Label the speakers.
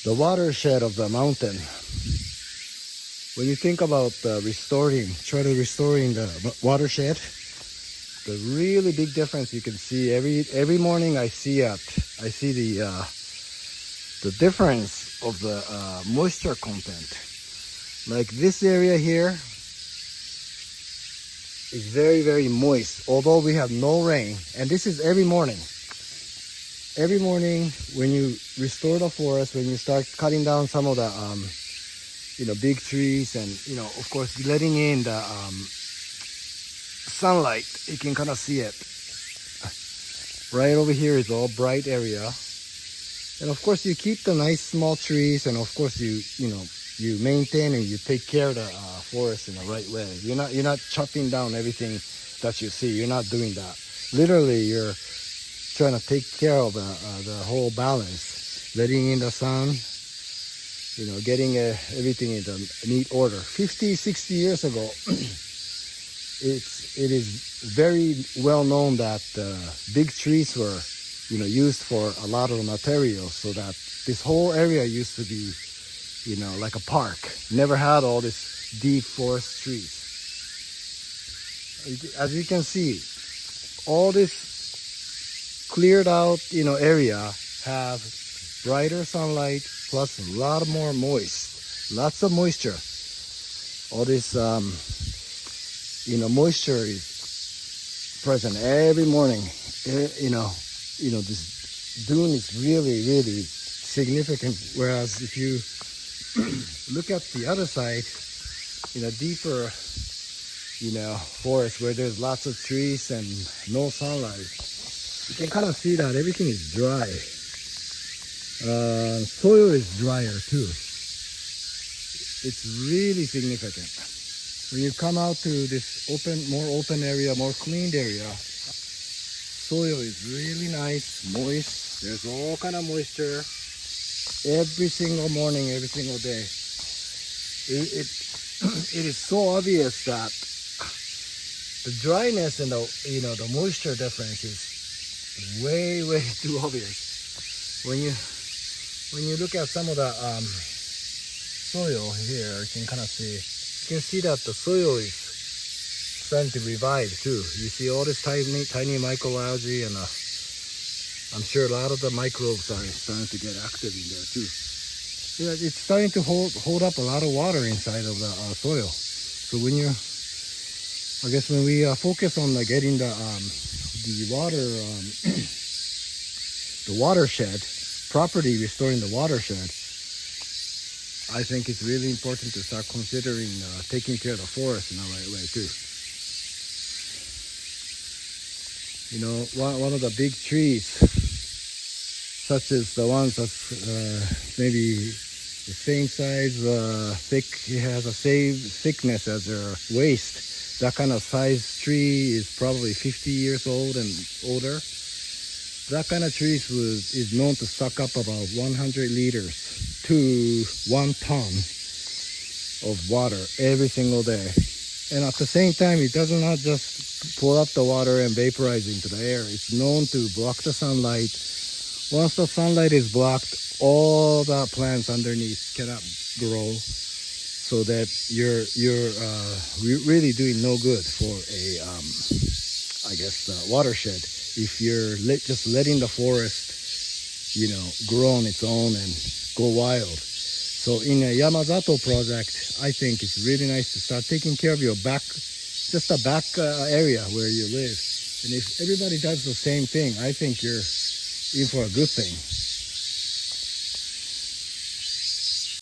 Speaker 1: the watershed of the mountain. When you think about try to restoring the watershed, the really big difference you can see every morning I see the difference of the moisture content. Like this area here is very, very moist, although we have no rain. And this is every morning. Every morning when you restore the forest, when you start cutting down some of the big trees, and of course letting in the sunlight, you can kind of see it. Right over here is all bright area, and of course you keep the nice small trees, and of course you maintain and you take care of the forest in the right way. You're not chopping down everything that you see. You're not doing that. Literally, you're trying to take care of the whole balance, letting in the sun, getting everything in the neat order. 50, 60 years ago, it is very well known that big trees were, used for a lot of the materials, so that this whole area used to be, like a park. Never had all this deep forest trees. As you can see, all this cleared out, area have brighter sunlight, plus a lot more lots of moisture. All this, moisture is present every morning. This dune is really, really significant. Whereas if you look at the other side, deeper, forest where there's lots of trees and no sunlight, you can kind of see that everything is dry. Soil is drier too. It's really significant. When you come out to this more open area, more cleaned area, soil is really nice, moist. There's all kind of moisture every single morning, every single day. It is so obvious that the dryness and the moisture difference is way, way too obvious. When you look at some of the soil here, you can kind of see that the soil is starting to revive too. You see all this tiny microalgae, and I'm sure a lot of the microbes are starting to get active in there too. Yeah, it's starting to hold up a lot of water inside of the soil. So when we focus on getting the watershed, properly restoring the watershed, I think it's really important to start considering taking care of the forest in the right way too. One of the big trees, such as the ones that's maybe the same size, it has the same thickness as their waist. That kind of size tree is probably 50 years old and older. That kind of tree is known to suck up about 100 liters to 1 ton of water every single day. And at the same time, it does not just pull up the water and vaporize into the air. It's known to block the sunlight. Once the sunlight is blocked, all the plants underneath cannot grow, so that you're really doing no good for a watershed if you're just letting the forest grow on its own and go wild. So in a Yamazato project, I think it's really nice to start taking care of your back area where you live. And if everybody does the same thing, I think you're in for a good thing.